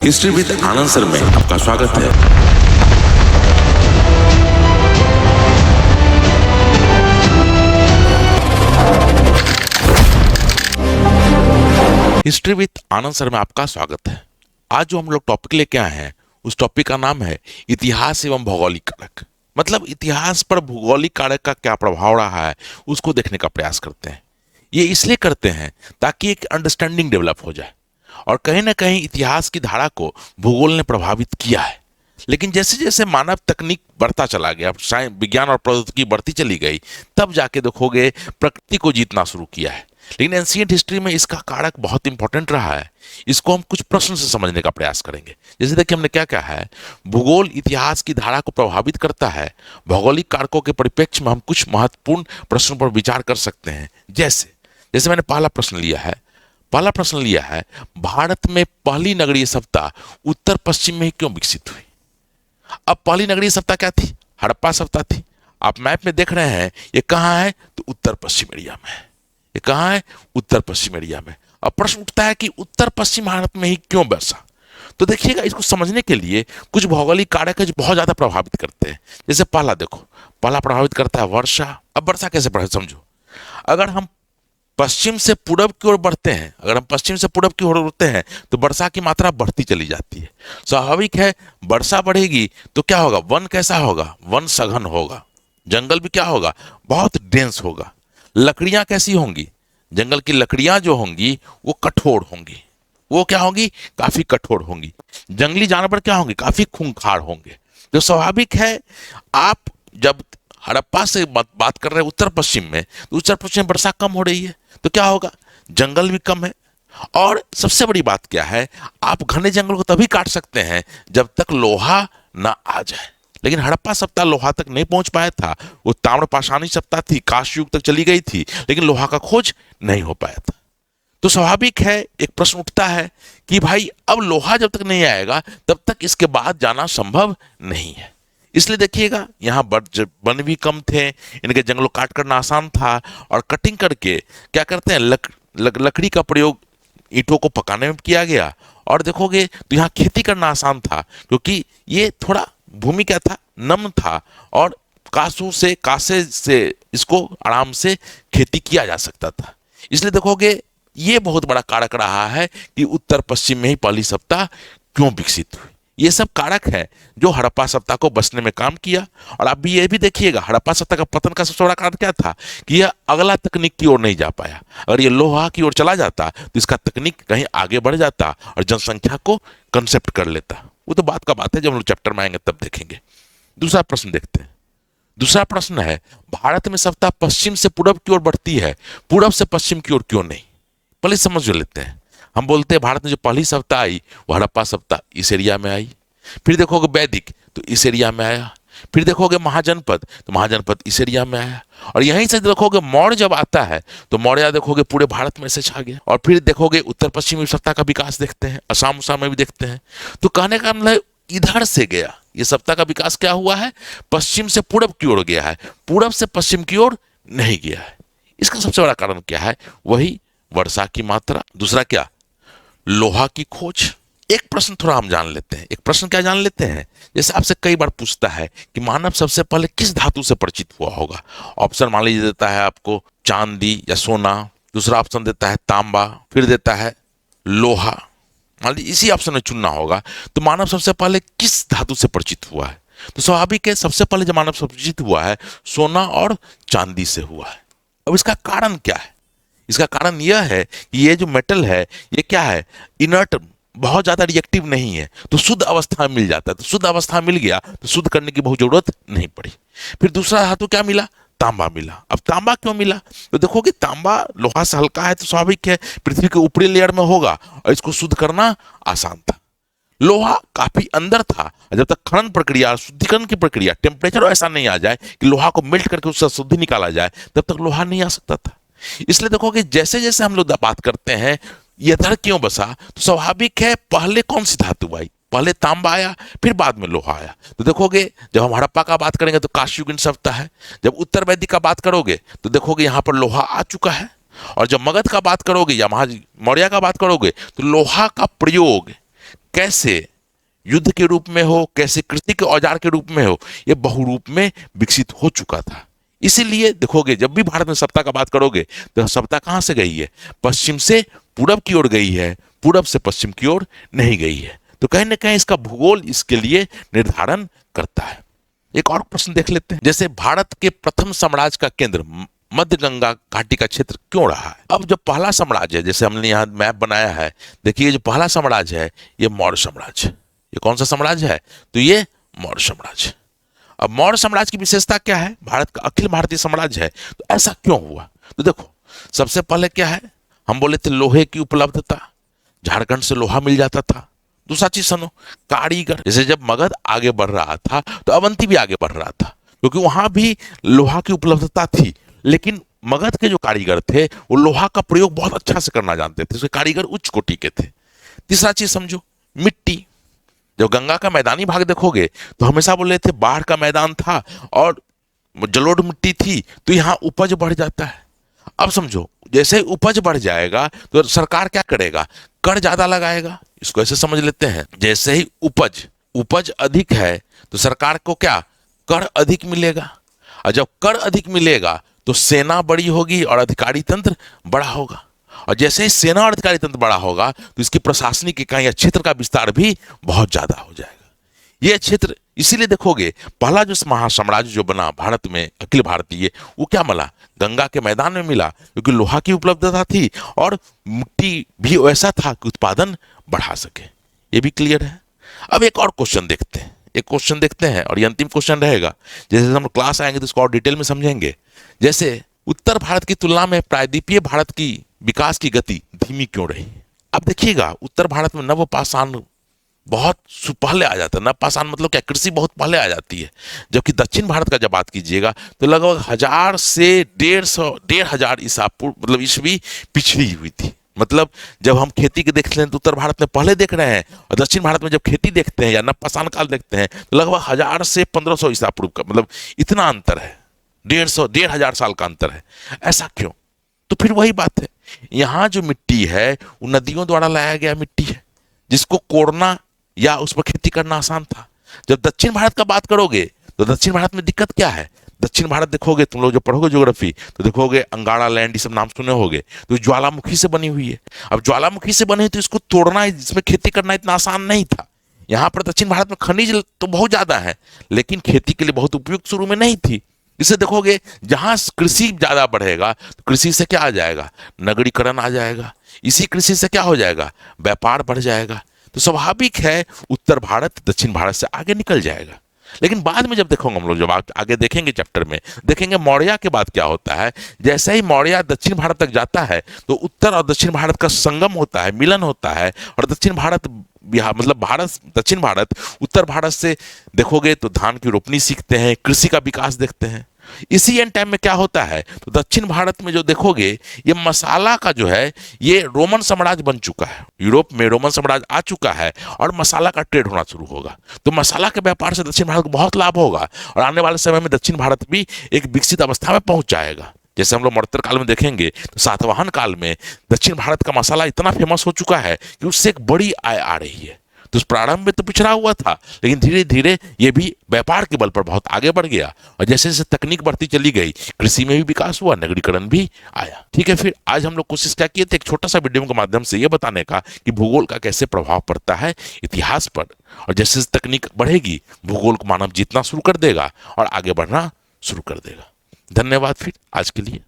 History with Anand sir में आपका स्वागत है। हिस्ट्री विद आनंद सर में आपका स्वागत है। आज जो हम लोग टॉपिक लेके आए हैं उस टॉपिक का नाम है इतिहास एवं भौगोलिक कारक। मतलब इतिहास पर भौगोलिक कारक का क्या प्रभाव रहा है उसको देखने का प्रयास करते हैं। ये इसलिए करते हैं ताकि एक अंडरस्टैंडिंग डेवलप हो जाए और कहीं ना कहीं इतिहास की धारा को भूगोल ने प्रभावित किया है। लेकिन जैसे जैसे मानव तकनीक बढ़ता चला गया, विज्ञान और प्रौद्योगिकी बढ़ती चली गई, तब जाके देखोगे प्रकृति को जीतना शुरू किया है। लेकिन एंशिएंट हिस्ट्री में इसका कारक बहुत इंपॉर्टेंट रहा है। इसको हम कुछ प्रश्न से समझने का प्रयास करेंगे। जैसे देखिए हमने क्या कहा है, भूगोल इतिहास की धारा को प्रभावित करता है। भौगोलिक कारकों के परिप्रेक्ष्य में हम कुछ महत्वपूर्ण प्रश्नों पर विचार कर सकते हैं। जैसे जैसे मैंने पहला प्रश्न लिया है, भारत में पहली नगरीय सभ्यता उत्तर पश्चिम में ही क्यों विकसित हुई? अब पहली नगरीय सभ्यता क्या थी? हड़प्पा सभ्यता थी। आप मैप में देख रहे हैं ये कहाँ है, तो उत्तर पश्चिम एरिया में है। ये कहाँ है? उत्तर पश्चिम एरिया में। अब प्रश्न उठता है कि उत्तर पश्चिम भारत में ही क्यों बसा? तो देखिएगा, इसको समझने के लिए कुछ भौगोलिक कारक है जो बहुत ज्यादा प्रभावित करते हैं। जैसे पहला देखो, पहला प्रभावित करता है वर्षा। अब वर्षा कैसे प्रभावित समझो। अगर हम पश्चिम से पूरब की ओर बढ़ते हैं, तो वर्षा की मात्रा बढ़ती चली जाती है। स्वाभाविक है, वर्षा बढ़ेगी तो क्या होगा? वन कैसा होगा? वन सघन होगा। जंगल भी क्या होगा? बहुत डेंस होगा। लकड़ियां कैसी होंगी? जंगल की लकड़ियां जो होंगी वो कठोर होंगी। वो क्या होंगी? काफी कठोर होंगी। जंगली जानवर क्या होंगे? काफी खूंखार होंगे। तो स्वाभाविक है, आप जब हड़प्पा से बात कर रहे हैं उत्तर पश्चिम में, तो उत्तर पश्चिम में वर्षा कम हो रही है, तो क्या होगा? जंगल भी कम है। और सबसे बड़ी बात क्या है, आप घने जंगल को तभी काट सकते हैं जब तक लोहा ना आ जाए। लेकिन हड़प्पा सभ्यता लोहा तक नहीं पहुंच पाया था। वो ताम्रपाषाणी सभ्यता थी, कांस्य युग तक चली गई थी, लेकिन लोहा का खोज नहीं हो पाया था। तो स्वाभाविक है, एक प्रश्न उठता है कि भाई अब लोहा जब तक नहीं आएगा तब तक इसके बाद जाना संभव नहीं है। इसलिए देखिएगा, यहाँ वन भी कम थे, इनके जंगलों काट करना आसान था, और कटिंग करके क्या करते हैं, लकड़ी का प्रयोग ईंटों को पकाने में किया गया। और देखोगे तो यहाँ खेती करना आसान था, क्योंकि ये थोड़ा भूमि क्या था, नम था, और कासे से इसको आराम से खेती किया जा सकता था। इसलिए देखोगे ये बहुत बड़ा कारक रहा है कि उत्तर पश्चिम में ही पहली सभ्यता क्यों विकसित हुई। ये सब कारक है जो हड़प्पा सभ्यता को बचने में काम किया। और आप भी ये भी देखिएगा, हड़प्पा सभ्यता का पतन का सबसे बड़ा कारण क्या था कि यह अगला तकनीक की ओर नहीं जा पाया। अगर ये लोहा की ओर चला जाता तो इसका तकनीक कहीं आगे बढ़ जाता और जनसंख्या को कंसेप्ट कर लेता। वो तो बात का बात है, जब हम लोग चैप्टर में आएंगे तब देखेंगे। दूसरा प्रश्न देखते हैं। दूसरा प्रश्न है, भारत में सभ्यता पश्चिम से पूरब की ओर बढ़ती है, पूरब से पश्चिम की ओर क्यों नहीं? पहले समझ लेते हैं। हम बोलते हैं भारत में जो पहली सभ्यता आई वो हड़प्पा सभ्यता इस एरिया में आई। फिर देखोगे वैदिक तो इस एरिया में आया। फिर देखोगे महाजनपद तो महाजनपद इस एरिया में आया। और यहीं से देखोगे मौर्य जब आता है तो मौर्य देखोगे पूरे भारत में से छा गया। और फिर देखोगे उत्तर पश्चिमी सभ्यता का विकास देखते हैं, असम उसाम में भी देखते हैं। तो कहने का मतलब इधर से गया, ये सभ्यता का विकास क्या हुआ है? पश्चिम से पूरब की ओर गया है, पूरब से पश्चिम की ओर नहीं गया है। इसका सबसे बड़ा कारण क्या है? वही वर्षा की मात्रा। दूसरा क्या? लोहा की खोज। एक प्रश्न थोड़ा हम जान लेते हैं। एक प्रश्न क्या जान लेते हैं, जैसे आपसे कई बार पूछता है कि मानव सबसे पहले किस धातु से परिचित हुआ होगा। ऑप्शन मान लीजिए देता है आपको चांदी या सोना, दूसरा ऑप्शन देता है तांबा, फिर देता है लोहा। मान लीजिए इसी ऑप्शन में चुनना होगा, तो मानव सबसे पहले किस धातु से परिचित हुआ है? तो स्वाभाविक है, सबसे पहले जब मानव परिचित हुआ है सोना और चांदी से हुआ है। अब इसका कारण क्या है? इसका कारण यह है कि ये जो मेटल है ये क्या है, इनर्ट, बहुत ज्यादा रिएक्टिव नहीं है, तो शुद्ध अवस्था में मिल जाता है। तो शुद्ध अवस्था मिल गया तो शुद्ध करने की बहुत जरूरत नहीं पड़ी। फिर दूसरा धातु क्या मिला? तांबा मिला। अब तांबा क्यों मिला? तो देखोगे तांबा लोहा से हल्का है, तो स्वाभाविक है पृथ्वी के ऊपरी लेयर में होगा और इसको शुद्ध करना आसान था। लोहा काफी अंदर था, जब तक खनन प्रक्रिया, शुद्धिकरण की प्रक्रिया, टेम्परेचर ऐसा नहीं आ जाए कि लोहा को मेल्ट करके उससे शुद्धि निकाला जाए, तब तक लोहा नहीं आ सकता था। इसलिए देखोगे जैसे जैसे हम लोग बात करते हैं ये इधर क्यों बसा, तो स्वाभाविक है पहले कौन सी धातु आई? पहले तांबा आया, फिर बाद में लोहा आया। तो देखोगे जब हम हड़प्पा का बात करेंगे तो कांस्य युगीन सभ्यता है। जब उत्तर वैदिक का बात करोगे तो देखोगे यहां पर लोहा आ चुका है। और जब मगध का बात करोगे या मौर्य का बात करोगे तो लोहा का प्रयोग कैसे युद्ध के रूप में हो, कैसे कृषि के औजार के रूप में हो, यह बहुरूप में विकसित हो चुका था। इसीलिए देखोगे जब भी भारत में सत्ता का बात करोगे तो सत्ता कहां से गई है? पश्चिम से पूरब की ओर गई है, पूरब से पश्चिम की ओर नहीं गई है। तो कहीं ना कहीं इसका भूगोल इसके लिए निर्धारण करता है। एक और प्रश्न देख लेते हैं, जैसे भारत के प्रथम साम्राज्य का केंद्र मध्य गंगा घाटी का क्षेत्र क्यों रहा है? अब जो पहला साम्राज्य है, जैसे हमने यहाँ मैप बनाया है, देखिए जो पहला साम्राज्य है ये मौर्य साम्राज्य। ये कौन सा साम्राज्य है? तो ये मौर्य साम्राज्य। अब मौर्य साम्राज्य की विशेषता क्या है? भारत का अखिल भारतीय साम्राज्य है। तो ऐसा क्यों हुआ? तो देखो, सबसे पहले क्या है, हम बोले थे लोहे की उपलब्धता, झारखंड से लोहा मिल जाता था। दूसरा चीज सुनो, कारीगर, जैसे जब मगध आगे बढ़ रहा था तो अवंती भी आगे बढ़ रहा था, क्योंकि वहां भी लोहा की उपलब्धता थी। लेकिन मगध के जो कारीगर थे वो लोहा का प्रयोग बहुत अच्छा से करना जानते थे, उसके कारीगर उच्च कोटि के थे। तीसरा चीज समझो, मिट्टी। जब गंगा का मैदानी भाग देखोगे तो हमेशा बोल रहे थे बाढ़ का मैदान था और जलोढ़ मिट्टी थी, तो यहाँ उपज बढ़ जाता है। अब समझो, जैसे ही उपज बढ़ जाएगा तो सरकार क्या करेगा? कर ज्यादा लगाएगा। इसको ऐसे समझ लेते हैं, जैसे ही उपज उपज अधिक है तो सरकार को क्या? कर अधिक मिलेगा। और जब कर अधिक मिलेगा तो सेना बड़ी होगी और अधिकारी तंत्र बड़ा होगा। और जैसे ही सेना और अधिकारी तंत्र बड़ा होगा तो इसकी प्रशासनिक इकाई या क्षेत्र का विस्तार भी बहुत ज्यादा हो जाएगा। यह क्षेत्र, इसीलिए देखोगे पहला जो महासाम्राज्य जो बना भारत में अखिल भारतीय, वो क्या मिला? गंगा के मैदान में मिला, क्योंकि लोहा की उपलब्धता थी और मिट्टी भी वैसा था कि उत्पादन बढ़ा सके। ये भी क्लियर है। अब एक और क्वेश्चन देखते हैं, एक क्वेश्चन देखते हैं और ये अंतिम क्वेश्चन रहेगा। जैसे हम क्लास आएंगे तो इसको और डिटेल में समझेंगे। जैसे उत्तर भारत की तुलना में प्रायद्वीपीय भारत की विकास की गति धीमी क्यों रही? अब देखिएगा, उत्तर भारत में नवपाषाण बहुत पहले आ जाता है। नवपाषाण मतलब क्या? कृषि बहुत पहले आ जाती है। जबकि दक्षिण भारत का जब बात कीजिएगा तो लगभग 1000 से 1500 ईसा पूर्व मतलब ईस्वी पिछड़ी हुई थी। मतलब जब हम खेती के देखते हैं तो उत्तर भारत में पहले देख रहे हैं, और दक्षिण भारत में जब खेती देखते हैं या नवपाषाण काल देखते हैं तो लगभग 1000 से 1500 ईसा पूर्व का, मतलब इतना अंतर है। 1500 साल का अंतर है। ऐसा क्यों? तो फिर वही बात है, यहाँ जो मिट्टी है वो नदियों द्वारा लाया गया मिट्टी है, जिसको कोड़ना या उस पर खेती करना आसान था। जब दक्षिण भारत का बात करोगे तो दक्षिण भारत में दिक्कत क्या है? दक्षिण भारत देखोगे, तुम लोग जो पढ़ोगे ज्योग्राफी तो देखोगे अंगारा लैंड, ये सब नाम सुने होगे, तो ज्वालामुखी से बनी हुई है। अब ज्वालामुखी से बनी हुई तो इसको तोड़ना, इसमें खेती करना इतना आसान नहीं था। यहाँ पर दक्षिण भारत में खनिज तो बहुत ज्यादा है, लेकिन खेती के लिए बहुत उपयुक्त शुरू में नहीं थी। इसे देखोगे, जहां कृषि ज्यादा बढ़ेगा तो कृषि से क्या आ जाएगा? नगरीकरण आ जाएगा। इसी कृषि से क्या हो जाएगा? व्यापार बढ़ जाएगा। तो स्वाभाविक है उत्तर भारत दक्षिण भारत से आगे निकल जाएगा। लेकिन बाद में जब देखोगे, हम लोग जब आगे देखेंगे चैप्टर में, देखेंगे मौर्य के बाद क्या होता है। जैसे ही मौर्य दक्षिण भारत तक जाता है तो उत्तर और दक्षिण भारत का संगम होता है, मिलन होता है, और दक्षिण भारत बिहार मतलब भारत, दक्षिण भारत उत्तर भारत से देखोगे तो धान की रोपनी सीखते हैं, कृषि का विकास देखते हैं। इसी एंड टाइम में क्या होता है, तो दक्षिण भारत में जो देखोगे ये मसाला का जो है ये रोमन साम्राज्य बन चुका है। यूरोप में रोमन साम्राज्य आ चुका है और मसाला का ट्रेड होना शुरू होगा। तो मसाला के व्यापार से दक्षिण भारत को बहुत लाभ होगा और आने वाले समय में दक्षिण भारत भी एक विकसित अवस्था में पहुंच जाएगा। जैसे हम लोग मर्तर काल में देखेंगे तो सातवाहन काल में दक्षिण भारत का मसाला इतना फेमस हो चुका है कि उससे एक बड़ी आय आ रही है। तो उस प्रारंभ में तो पिछड़ा हुआ था, लेकिन धीरे धीरे ये भी व्यापार के बल पर बहुत आगे बढ़ गया और जैसे जैसे तकनीक बढ़ती चली गई, कृषि में भी विकास हुआ, नगरीकरण भी आया। ठीक है, फिर आज हम लोग कोशिश क्या किए थे, एक छोटा सा वीडियो के माध्यम से ये बताने का कि भूगोल का कैसे प्रभाव पड़ता है इतिहास पर, और जैसे जैसे तकनीक बढ़ेगी भूगोल को मानव जीतना शुरू कर देगा और आगे बढ़ना शुरू कर देगा। धन्यवाद फिर आज के लिए।